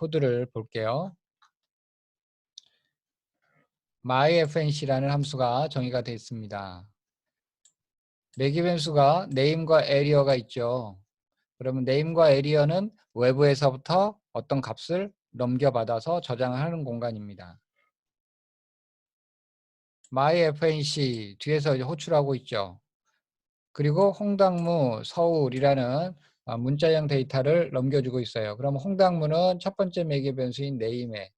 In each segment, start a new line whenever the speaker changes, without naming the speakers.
코드를 볼게요. myFNC라는 함수가 정의가 되어 있습니다. 매기 변수가 name과 area가 있죠. 그러면 name과 area는 외부에서부터 어떤 값을 넘겨받아서 저장을 하는 공간입니다. myFNC 뒤에서 이제 호출하고 있죠. 그리고 홍당무, 서울이라는 문자형 데이터를 넘겨주고 있어요. 그럼 홍당무는 첫 번째 매개 변수인 name에,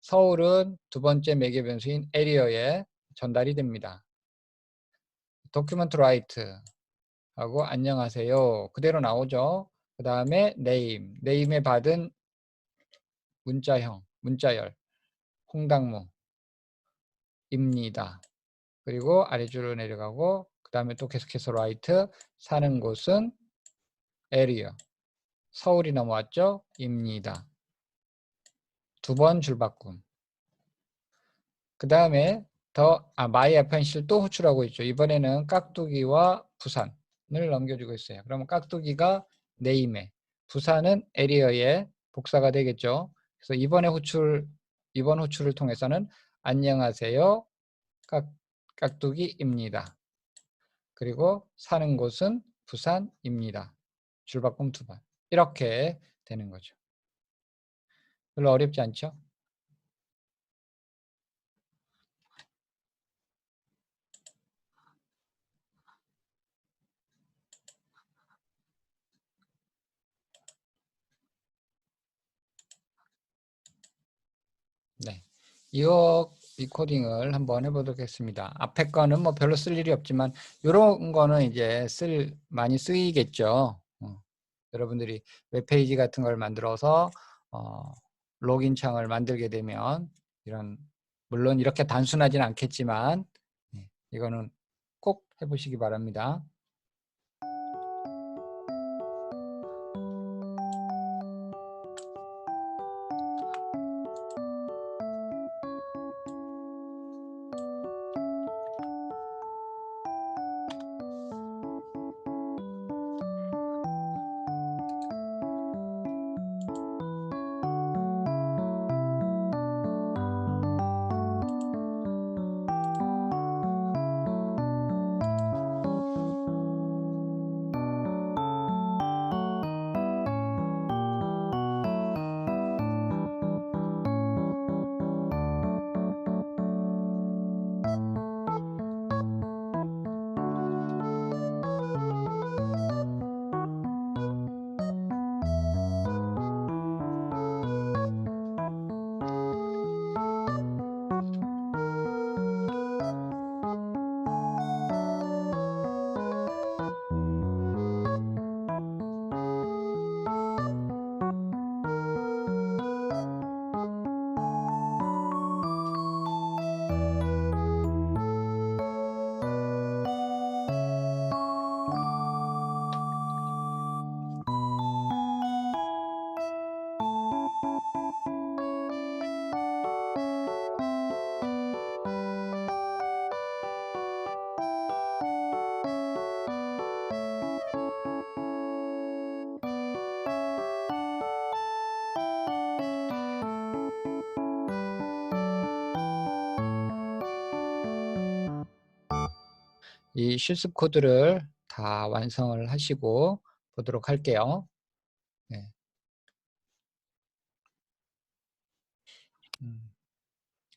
서울은 두 번째 매개 변수인 area에 전달이 됩니다. document write 하고 안녕하세요. 그대로 나오죠. 그 다음에 name에 받은 문자형, 문자열, 홍당무입니다. 그리고 아래줄로 내려가고 그 다음에 또 계속해서 write, 사는 곳은 area, 서울이 넘어왔죠? 입니다. 두 번 줄바꿈. 그 다음에 myFNC를 또 호출하고 있죠. 이번에는 깍두기와 부산을 넘겨주고 있어요. 그러면 깍두기가 name에, 부산은 area에 복사가 되겠죠. 그래서 이번 호출을 통해서는 안녕하세요. 깍두기입니다. 그리고 사는 곳은 부산입니다. 줄바꿈 두 번. 이렇게 되는 거죠. 별로 어렵지 않죠? 네. 이거 리코딩을 한번 해보도록 하겠습니다. 앞에 거는 뭐 별로 쓸 일이 없지만 이런 거는 이제 많이 쓰이겠죠. 여러분들이 웹페이지 같은 걸 만들어서 로긴 창을 만들게 되면 물론 이렇게 단순하진 않겠지만 이거는 꼭 해보시기 바랍니다. 이 실습 코드를 다 완성을 하시고 보도록 할게요. 네.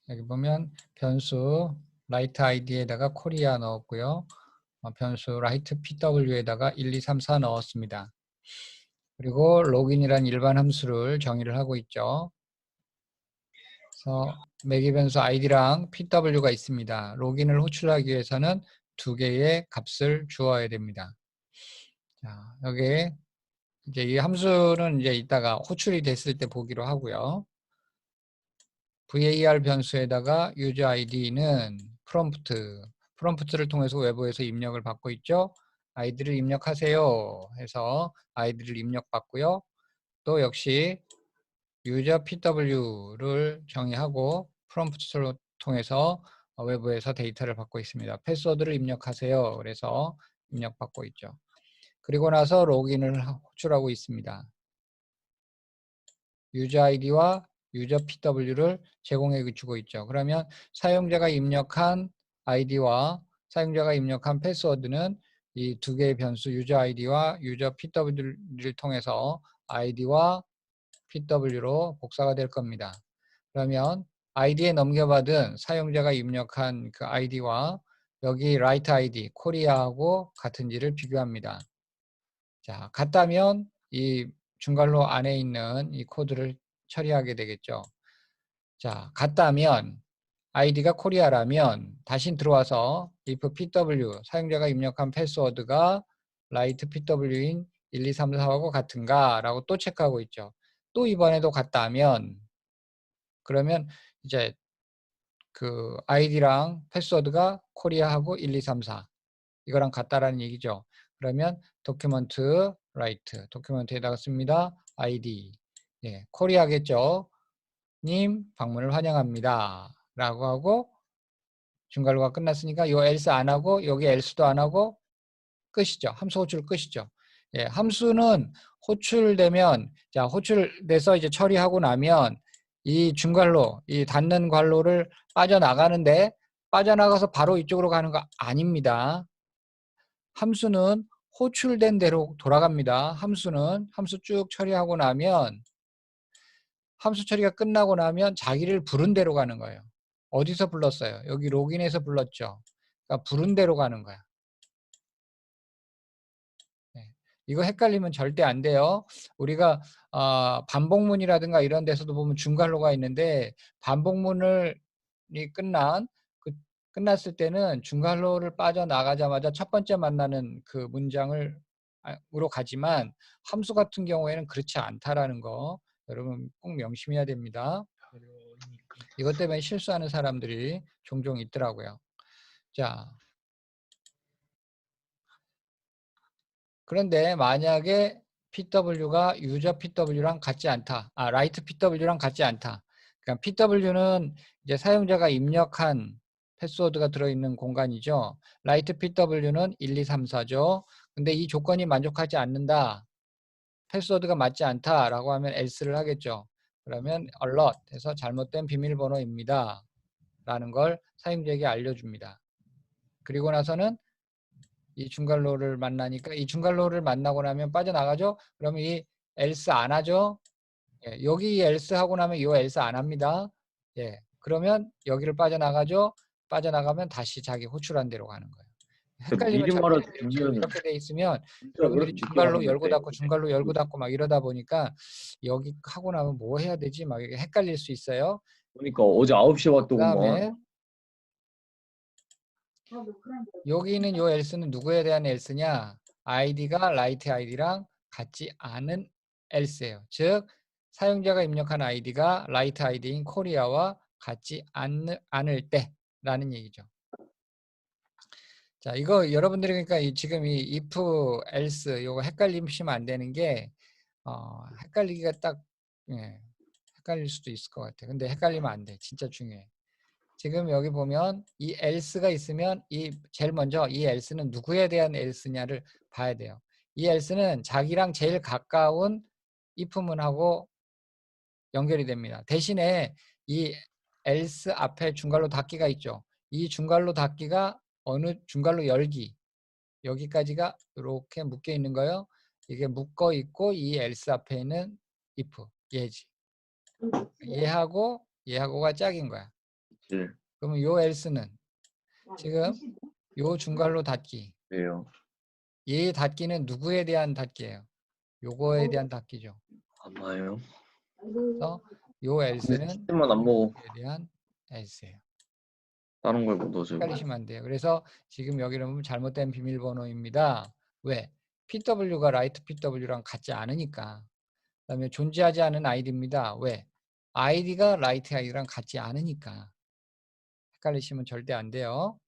여기 보면 변수 write id에다가 코리아 넣었고요. 변수 write pw에다가 1, 2, 3, 4 넣었습니다. 그리고 로긴이란 일반 함수를 정의를 하고 있죠. 그래서 매개 변수 id랑 pw가 있습니다. 로긴을 호출하기 위해서는 두 개의 값을 주어야 됩니다. 자, 여기 이제 이 함수는 이제 이따가 호출이 됐을 때 보기로 하고요. var 변수에다가 user id는 프롬프트를 통해서 외부에서 입력을 받고 있죠. 아이디를 입력하세요 해서 아이디를 입력받고요. 또 역시 user pw를 정의하고 프롬프트를 통해서 외부에서 데이터를 받고 있습니다. 패스워드를 입력하세요. 그래서 입력받고 있죠. 그리고 나서 로그인을 호출하고 있습니다. 유저 아이디와 유저 PW를 제공해 주고 있죠. 그러면 사용자가 입력한 아이디와 사용자가 입력한 패스워드는 이 두 개의 변수 유저 아이디와 유저 PW를 통해서 아이디와 PW로 복사가 될 겁니다. 그러면 아이디에 넘겨받은 사용자가 입력한 그 아이디와 여기 라이트 아이디 코리아하고 같은지를 비교합니다. 자, 같다면 이 중괄호 안에 있는 이 코드를 처리하게 되겠죠. 자, 같다면 아이디가 코리아라면 다시 들어와서 if pw 사용자가 입력한 패스워드가 라이트 pw인 1, 2, 3, 4하고 같은가 라고 또 체크하고 있죠. 또 이번에도 같다면 그러면 이제 그 아이디랑 패스워드가 코리아하고 1, 2, 3, 4 이거랑 같다라는 얘기죠. 그러면 도큐먼트 라이트 도큐먼트에다가 씁니다. 아이디 예, 코리아겠죠. 님 방문을 환영합니다. 라고 하고 중괄호가 끝났으니까 요 else 안 하고 여기 else도 안 하고 끝이죠. 함수 호출 끝이죠. 예, 함수는 호출되면 자 호출돼서 이제 처리하고 나면 이 중괄호 이 닫는 괄호를 빠져나가는데 빠져나가서 바로 이쪽으로 가는 거 아닙니다. 함수는 호출된 대로 돌아갑니다. 함수는 함수 쭉 처리하고 나면 함수 처리가 끝나고 나면 자기를 부른 대로 가는 거예요. 어디서 불렀어요? 여기 로그인해서 불렀죠. 그러니까 부른 대로 가는 거야. 네. 이거 헷갈리면 절대 안 돼요. 우리가 반복문이라든가 이런 데서도 보면 중괄호가 있는데 반복문이 끝났을 때는 중괄호를 빠져나가자마자 첫 번째 만나는 그 문장으로 가지만 함수 같은 경우에는 그렇지 않다라는 거 여러분 꼭 명심해야 됩니다. 이것 때문에 실수하는 사람들이 종종 있더라고요. 자, 그런데 만약에 PW가 유저 PW랑 같지 않다. 라이트 PW랑 같지 않다. 그러니까 PW는 이제 사용자가 입력한 패스워드가 들어있는 공간이죠. 라이트 PW는 1, 2, 3, 4죠. 근데 이 조건이 만족하지 않는다. 패스워드가 맞지 않다라고 하면 else를 하겠죠. 그러면 alert 해서 잘못된 비밀번호입니다. 라는 걸 사용자에게 알려줍니다. 그리고 나서는 이 중괄호를 만나니까 이 중괄호를 만나고 나면 빠져나가죠. 그러면 이 else 안 하죠. 예, 여기 else 하고 나면 이 else 안 합니다. 예, 그러면 여기를 빠져나가죠. 빠져나가면 다시 자기 호출한 대로 가는 거예요. 헷갈리면
미리
절대 안 돼요. 지금
말해주면
이렇게 돼 있으면
진짜
여러분들이
그렇게 늦게
중괄호 열고
가는데
닫고 중괄호 열고 닫고 막 이러다 보니까 여기 하고 나면 뭐 해야 되지? 막 이게 헷갈릴 수 있어요.
그러니까 어제 9시에 왔더구만.
그다음에 여기 있는 요 else는 누구에 대한 else냐? 아이디가 라이트 아이디랑 같지 않은 else예요. 즉 사용자가 입력한 아이디가 라이트 아이디인 코리아와 같지 않을 때라는 얘기죠. 자, 이거 여러분들이 그러니까 지금 이 if, else 요거 헷갈리시면 안 되는 게 헷갈리기가 딱 헷갈릴 수도 있을 것 같아. 근데 헷갈리면 안 돼. 진짜 중요해. 지금 여기 보면 이 else가 있으면 제일 먼저 이 else는 누구에 대한 else냐를 봐야 돼요. 이 else는 자기랑 제일 가까운 if문하고 연결이 됩니다. 대신에 이 else 앞에 중괄호 닫기가 있죠. 이 중괄호 닫기가 어느 중괄호 열기 여기까지가 이렇게 묶여 있는 거예요. 이게 묶어 있고 이 else 앞에 있는 if 얘지. 얘하고가 짝인 거야.
그치.
그러면 요 else는 지금 요 중괄호 닫기.
왜요?
얘 닫기는 누구에 대한 닫기예요? 요거에 대한 닫기죠.
아마요.
그래서 요
근데
else는
치즈만 안 먹어.
에 대한 else예요.
다른 걸 못 넣어줘.
헷갈리시면 안 돼요. 그래서 지금 여기를 보면 잘못된 비밀번호입니다. 왜? PW가 라이트 PW랑 같지 않으니까. 그다음에 존재하지 않은 아이디입니다. 왜? 아이디가 라이트 아이디랑 같지 않으니까. 헷갈리시면 절대 안 돼요.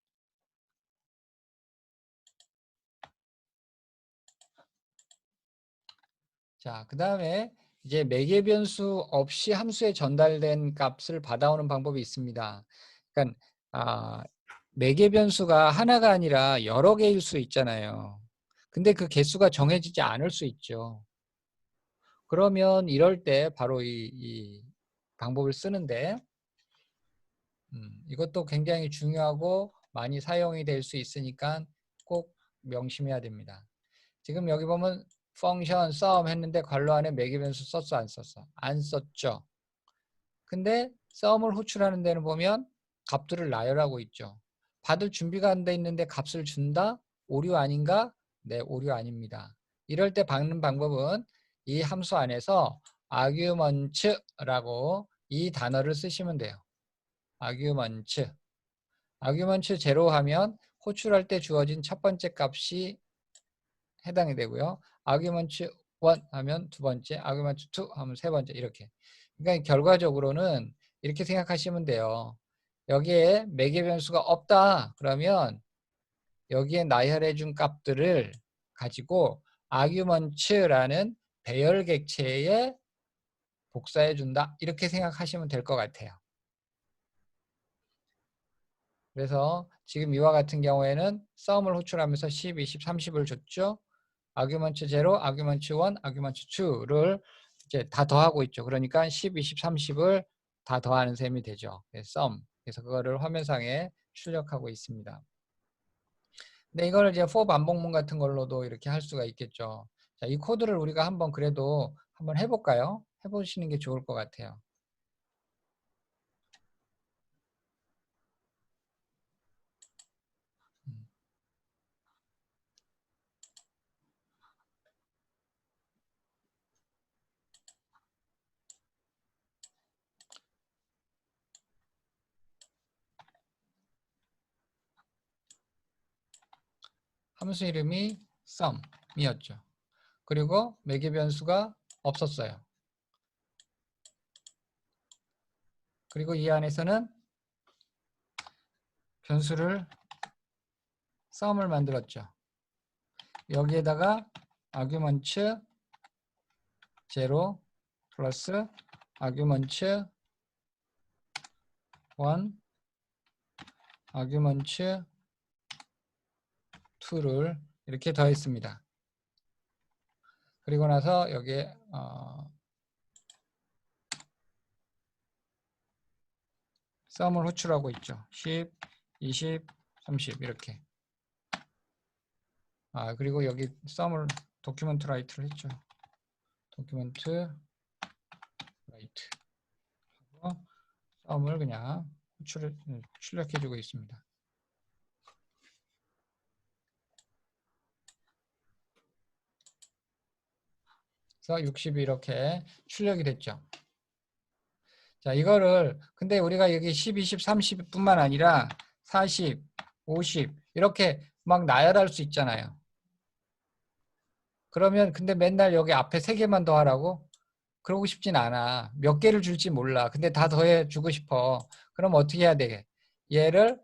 자, 그 다음에 이제 매개 변수 없이 함수에 전달된 값을 받아오는 방법이 있습니다. 그러니까 매개 변수가 하나가 아니라 여러 개일 수 있잖아요. 근데 그 개수가 정해지지 않을 수 있죠. 그러면 이럴 때 바로 이 방법을 쓰는데 이것도 굉장히 중요하고 많이 사용이 될 수 있으니까 꼭 명심해야 됩니다. 지금 여기 보면 펑션 sum 했는데 괄호 안에 매개변수 썼어 안 썼어? 안 썼죠. 근데 sum을 호출하는 데는 보면 값들을 나열하고 있죠. 받을 준비가 안 돼 있는데 값을 준다? 오류 아닌가? 네, 오류 아닙니다. 이럴 때 받는 방법은 이 함수 안에서 arguments라고 이 단어를 쓰시면 돼요. arguments. arguments 제로 하면 호출할 때 주어진 첫 번째 값이 해당이 되고요. arguments 1 하면 두 번째, arguments 2 하면 세 번째 이렇게. 그러니까 결과적으로는 이렇게 생각하시면 돼요. 여기에 매개 변수가 없다 그러면 여기에 나열해 준 값들을 가지고 arguments라는 배열 객체에 복사해 준다 이렇게 생각하시면 될 것 같아요. 그래서 지금 이와 같은 경우에는 sum을 호출하면서 10, 20, 30을 줬죠. argument 0, argument 1, argument 2를 이제 다 더하고 있죠. 그러니까 10, 20, 30을 다 더하는 셈이 되죠. sum. 그래서 그거를 화면상에 출력하고 있습니다. 근데 이걸 이제 for 반복문 같은 걸로도 이렇게 할 수가 있겠죠. 자, 이 코드를 우리가 한번 그래도 한번 해볼까요? 해보시는 게 좋을 것 같아요. 함수 이름이 sum이었죠. 그리고 매개 변수가 없었어요. 그리고 이 안에서는 변수를 sum을 만들었죠. 여기에다가 arguments 0 플러스 arguments 1 arguments 2를 이렇게 더했습니다. 그리고 나서 여기에 sum을 호출하고 있죠. 10, 20, 30 이렇게. 그리고 여기 sum을 document write를 했죠. document write. sum을 그냥 출력해주고 있습니다. 그래서 60이 이렇게 출력이 됐죠. 자, 이거를 근데 우리가 여기 10, 20, 30뿐만 아니라 40, 50 이렇게 막 나열할 수 있잖아요. 그러면 근데 맨날 여기 앞에 3개만 더하라고? 그러고 싶진 않아. 몇 개를 줄지 몰라. 근데 다 더해 주고 싶어. 그럼 어떻게 해야 되게? 얘를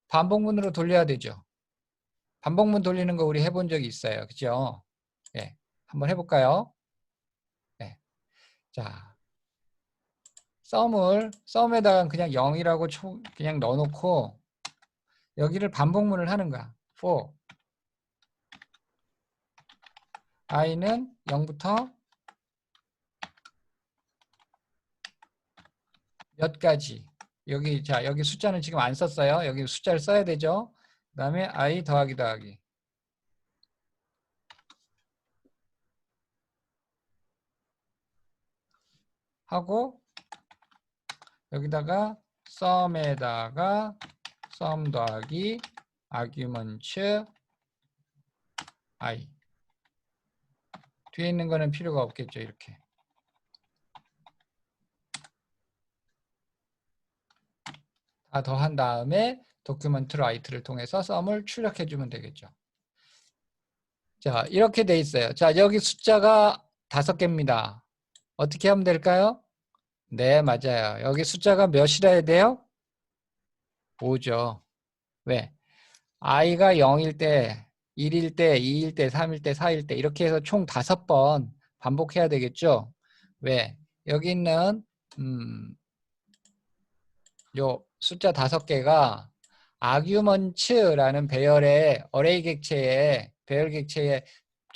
반복문으로 돌려야 되죠. 반복문 돌리는 거 우리 해본 적이 있어요. 그죠? 네. 한번 해볼까요? 네. 자, 썸에다가 그냥 0이라고 그냥 넣어놓고 여기를 반복문을 하는 거야. for i는 0부터 몇 가지. 여기 숫자는 지금 안 썼어요. 여기 숫자를 써야 되죠. 그 다음에 i 더하기 하고 여기다가 sum에다가 sum 더하기 arguments i 뒤에 있는 거는 필요가 없겠죠. 이렇게 다 더한 다음에 document write를 통해서 sum을 출력해 주면 되겠죠. 자, 이렇게 돼 있어요. 자, 여기 숫자가 5개입니다. 어떻게 하면 될까요? 네, 맞아요. 여기 숫자가 몇이라 야 돼요? 5죠. 왜? i가 0일 때, 1일 때, 2일 때, 3일 때, 4일 때 이렇게 해서 총 5번 반복해야 되겠죠? 왜? 여기 있는 요 숫자 5개가 arguments라는 배열의 어레이 객체의 배열 객체의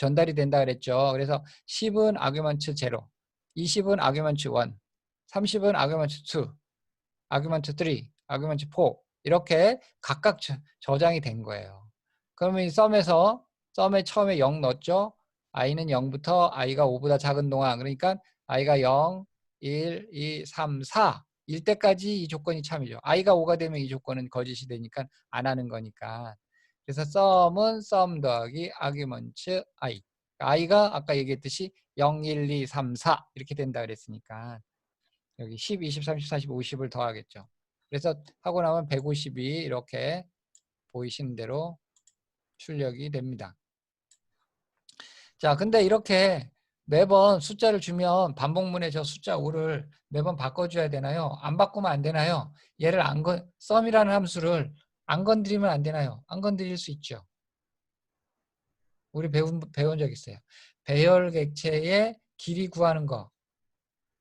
전달이 된다 그랬죠. 그래서 10은 아규먼트 0, 20은 아규먼트 1, 30은 아규먼트 2, 아규먼트 3, 아규먼트 4 이렇게 각각 저장이 된 거예요. 그러면 이 썸에 처음에 0 넣었죠. i는 0부터 i가 5보다 작은 동안 그러니까 i가 0, 1, 2, 3, 4 일 때까지 이 조건이 참이죠. i가 5가 되면 이 조건은 거짓이 되니까 안 하는 거니까. 그래서 썸은 썸 더하기 아규먼트 i. i가 아까 얘기했듯이 0, 1, 2, 3, 4 이렇게 된다 그랬으니까 여기 10, 20, 30, 40, 50을 더하겠죠. 그래서 하고 나면 150이 이렇게 보이시는 대로 출력이 됩니다. 자, 근데 이렇게 매번 숫자를 주면 반복문에 저 숫자 5를 매번 바꿔줘야 되나요? 안 바꾸면 안 되나요? 얘를 썸이라는 함수를 안 건드리면 안 되나요? 안 건드릴 수 있죠. 우리 배운 적 있어요. 배열객체의 길이 구하는 거.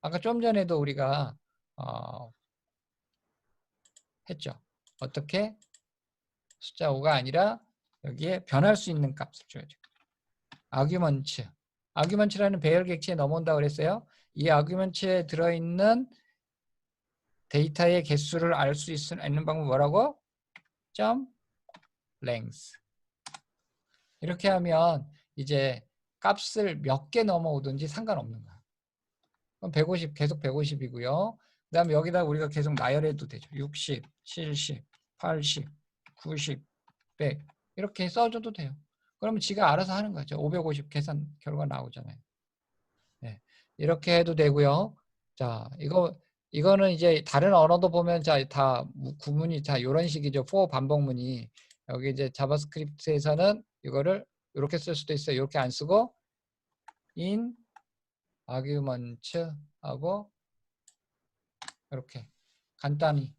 아까 좀 전에도 우리가 했죠. 어떻게? 숫자 5가 아니라 여기에 변할 수 있는 값을 줘야죠. 아규먼트. 아규먼트라는 배열객체에 넘어온다고 그랬어요. 이 아규먼트에 들어있는 데이터의 개수를 알 수 있는 방법 뭐라고? 점 length. 이렇게 하면 이제 값을 몇 개 넘어오든지 상관없는 거야. 그럼 150 계속 150이고요. 그 다음에 여기다 우리가 계속 나열해도 되죠. 60, 70, 80, 90, 100 이렇게 써줘도 돼요. 그러면 지가 알아서 하는 거죠. 550 계산 결과 나오잖아요. 네. 이렇게 해도 되고요. 자, 이거는 이제 다른 언어도 보면 자, 다 구문이 자, 이런 식이죠. for 반복문이. 여기 이제 자바스크립트에서는 이거를 이렇게 쓸 수도 있어요. 이렇게 안 쓰고 in argument 하고 이렇게 간단히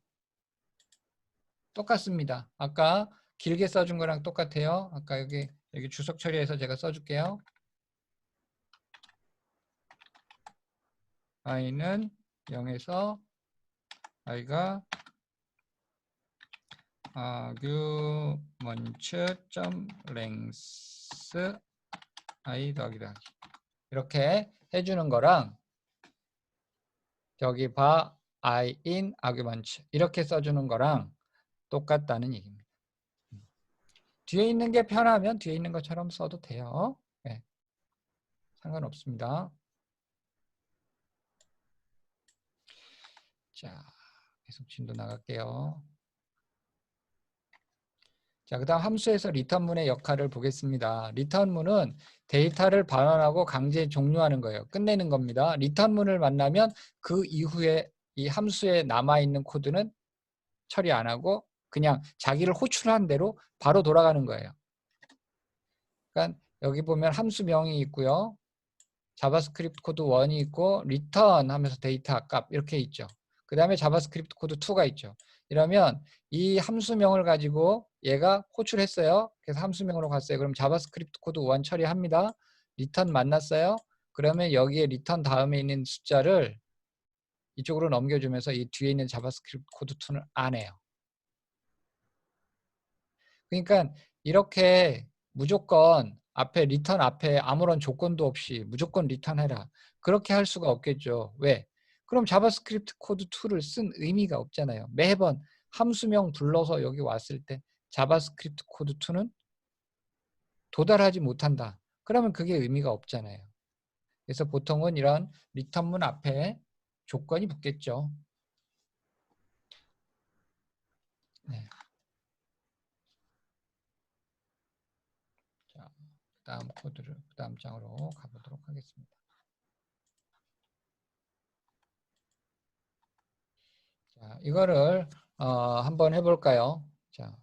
똑같습니다. 아까 길게 써준 거랑 똑같아요. 아까 여기 주석 처리해서 제가 써줄게요. i는 0에서 i가 argument.length i 더하기 이렇게 해주는 거랑 저기 봐 i in argument 이렇게 써주는 거랑 똑같다는 얘기입니다. 뒤에 있는 게 편하면 뒤에 있는 것처럼 써도 돼요. 네. 상관없습니다. 자, 계속 진도 나갈게요. 자, 그 다음 함수에서 리턴문의 역할을 보겠습니다. 리턴문은 데이터를 반환하고 강제 종료하는 거예요. 끝내는 겁니다. 리턴문을 만나면 그 이후에 이 함수에 남아있는 코드는 처리 안 하고 그냥 자기를 호출한 대로 바로 돌아가는 거예요. 그러니까 여기 보면 함수명이 있고요. 자바스크립트 코드 1이 있고 return 하면서 데이터 값 이렇게 있죠. 그 다음에 자바스크립트 코드 2가 있죠. 이러면 이 함수명을 가지고 얘가 호출했어요. 그래서 함수명으로 갔어요. 그럼 자바스크립트 코드 1 처리합니다. return 만났어요. 그러면 여기에 return 다음에 있는 숫자를 이쪽으로 넘겨주면서 이 뒤에 있는 자바스크립트 코드 2는 안 해요. 그러니까 이렇게 무조건 앞에 리턴 앞에 아무런 조건도 없이 무조건 리턴해라. 그렇게 할 수가 없겠죠. 왜? 그럼 자바스크립트 코드 2를 쓴 의미가 없잖아요. 매번 함수명 불러서 여기 왔을 때 자바스크립트 코드 2는 도달하지 못한다. 그러면 그게 의미가 없잖아요. 그래서 보통은 이런 리턴문 앞에 조건이 붙겠죠. 네. 자, 다음 코드를 그 다음 장으로 가보도록 하겠습니다. 자, 이거를 한번 해볼까요? 자,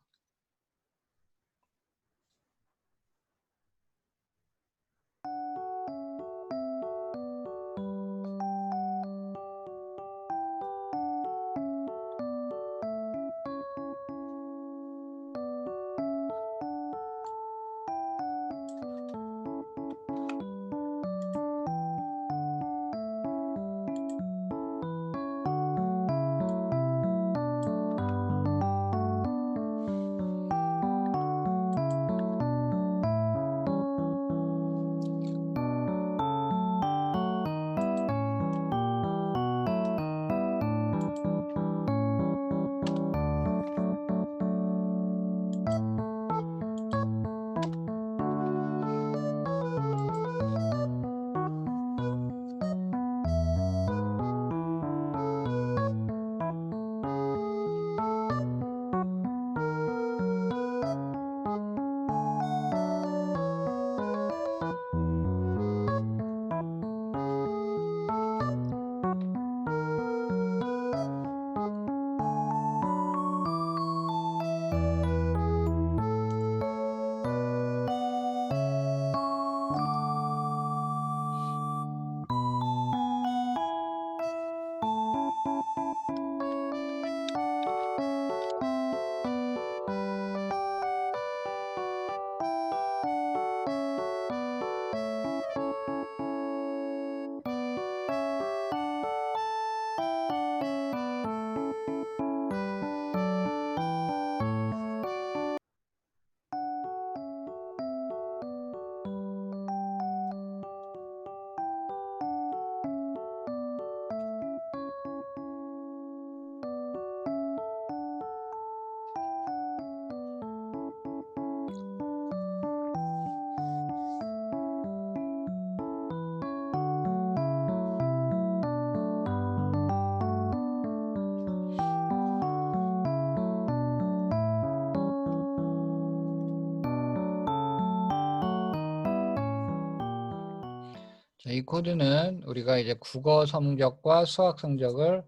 자, 이 코드는 우리가 이제 국어 성적과 수학 성적을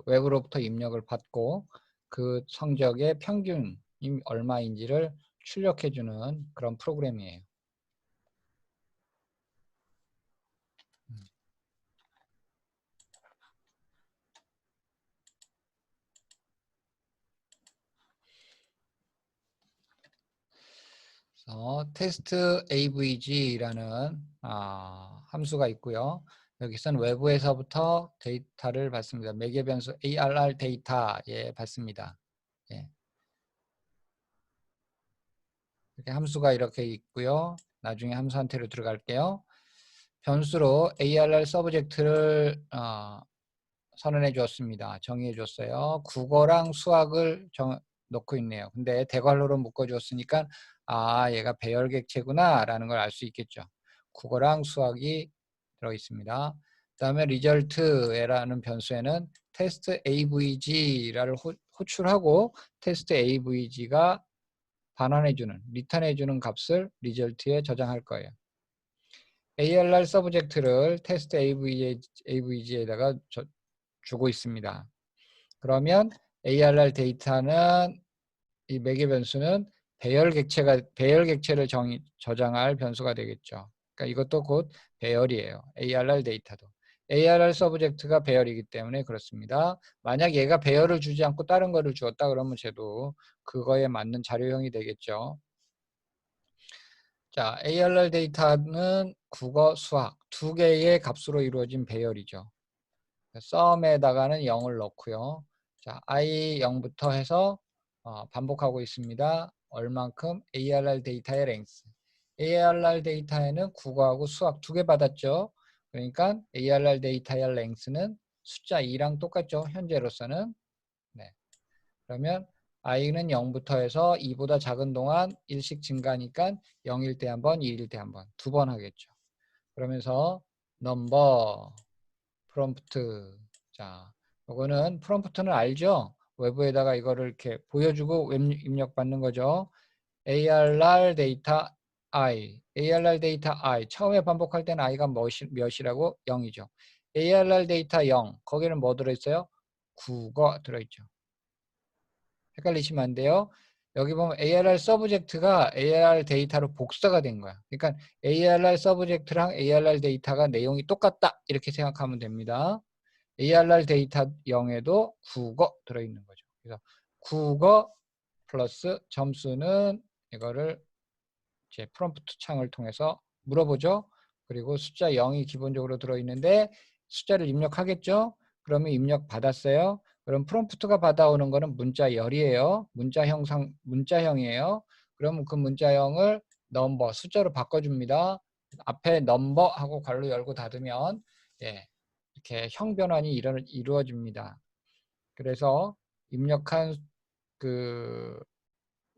외부로부터 입력을 받고 그 성적의 평균이 얼마인지를 출력해주는 그런 프로그램이에요. 테스트 avg라는 함수가 있고요. 여기서는 외부에서부터 데이터를 받습니다. 매개 변수 arr 데이터에 받습니다. 예. 이렇게 함수가 이렇게 있고요. 나중에 함수 한테로 들어갈게요. 변수로 arr 서브젝트를 선언해 주었습니다. 정의해 줬어요. 국어랑 수학을 넣고 있네요. 근데 대괄호로 묶어 주었으니까 얘가 배열객체구나 라는 걸 알 수 있겠죠. 국어랑 수학이 들어 있습니다. 그 다음에 result라는 변수에는 테스트 avg를 호출하고 테스트 avg가 반환해주는, 리턴해주는 값을 result에 저장할 거예요. arr 서브젝트를 테스트 avg에다가 주고 있습니다. 그러면 arr 데이터는 이 매개 변수는 배열객체를 저장할 변수가 되겠죠. 그러니까 이것도 곧 배열이에요. arr 데이터도. arr 서브젝트가 배열이기 때문에 그렇습니다. 만약 얘가 배열을 주지 않고 다른 거를 주었다 그러면 쟤도 그거에 맞는 자료형이 되겠죠. 자, arr 데이터는 국어, 수학 두 개의 값으로 이루어진 배열이죠. 썸에다가는 0을 넣고요. 자, i 0부터 해서 반복하고 있습니다. 얼만큼? arr 데이터의 랭스. arr 데이터에는 국어하고 수학 두 개 받았죠. 그러니까 arr 데이터의 랭스는 숫자 2랑 똑같죠. 현재로서는. 네. 그러면 i는 0부터 해서 2보다 작은 동안 1씩 증가하니까 0일 때 한 번, 2일 때 한 번, 두 번 하겠죠. 그러면서 넘버 프롬프트. 자, 이거는 프롬프트는 알죠? 외부에다가 이거를 이렇게 보여주고 웹 입력 받는 거죠. arr 데이터 i, arr 데이터 i. 처음에 반복할 때는 i가 몇이라고? 0이죠. arr 데이터 0. 거기는 뭐 들어있어요? 국어 들어있죠. 헷갈리시면 안 돼요. 여기 보면 arr 서브젝트가 arr 데이터로 복사가 된 거야. 그러니까 arr 서브젝트랑 arr 데이터가 내용이 똑같다. 이렇게 생각하면 됩니다. arr 데이터 0에도 국어 들어있는 거죠. 그래서 국어 플러스 점수는 이거를 제 프롬프트 창을 통해서 물어보죠. 그리고 숫자 0이 기본적으로 들어있는데 숫자를 입력하겠죠. 그러면 입력 받았어요. 그럼 프롬프트가 받아오는 거는 문자열이에요. 문자형이에요. 그러면 그 문자형을 넘버 숫자로 바꿔줍니다. 앞에 넘버 하고 괄호 열고 닫으면 이렇게 형 변환이 이루어집니다. 그래서 입력한 그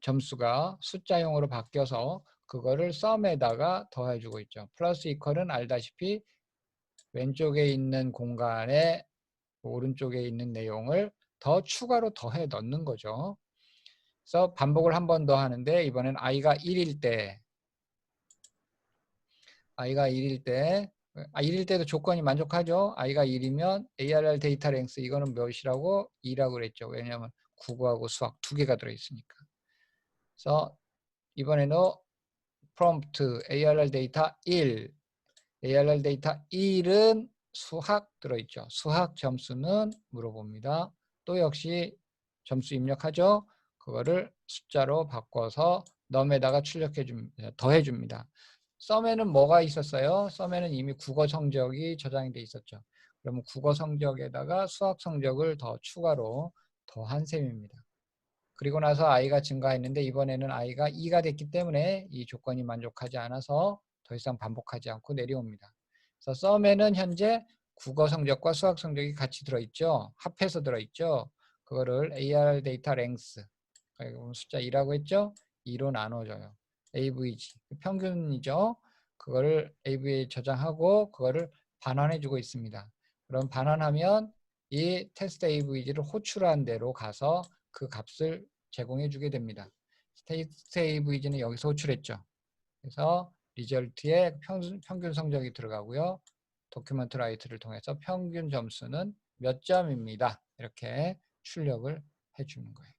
점수가 숫자형으로 바뀌어서 그거를 썸에다가 더해주고 있죠. 플러스 이퀄은 알다시피 왼쪽에 있는 공간에 오른쪽에 있는 내용을 더 추가로 더해 넣는 거죠. 그래서 반복을 한 번 더 하는데 이번엔 i가 1일 때 i가 1일 때 1일 때도 조건이 만족하죠. i가 1이면 arr 데이터 랭스 이거는 몇이라고? 2라고 그랬죠. 왜냐하면 국어하고 수학 두 개가 들어있으니까. 그래서 이번에는 프롬프트 arr 데이터 1 arr 데이터 1은 수학 들어있죠. 수학 점수는 물어봅니다. 또 역시 점수 입력하죠. 그거를 숫자로 바꿔서 넘에다가 더해줍니다. 썸에는 뭐가 있었어요? 썸에는 이미 국어 성적이 저장이 돼 있었죠. 그러면 국어 성적에다가 수학 성적을 더 추가로 더한 셈입니다. 그리고 나서 i가 증가했는데 이번에는 i가 2가 됐기 때문에 이 조건이 만족하지 않아서 더 이상 반복하지 않고 내려옵니다. 그래서 썸에는 현재 국어 성적과 수학 성적이 같이 들어있죠. 합해서 들어있죠. 그거를 arr 데이터 랭스 숫자 2라고 했죠. 2로 나눠줘요. avg 평균이죠. 그거를 av에 저장하고 그거를 반환해주고 있습니다. 그럼 반환하면 이 테스트 avg를 호출한 대로 가서 그 값을 제공해 주게 됩니다. 테스트 avg는 여기서 호출했죠. 그래서 리절트에 평균 성적이 들어가고요. 도큐먼트 라이트를 통해서 평균 점수는 몇 점입니다. 이렇게 출력을 해주는 거예요.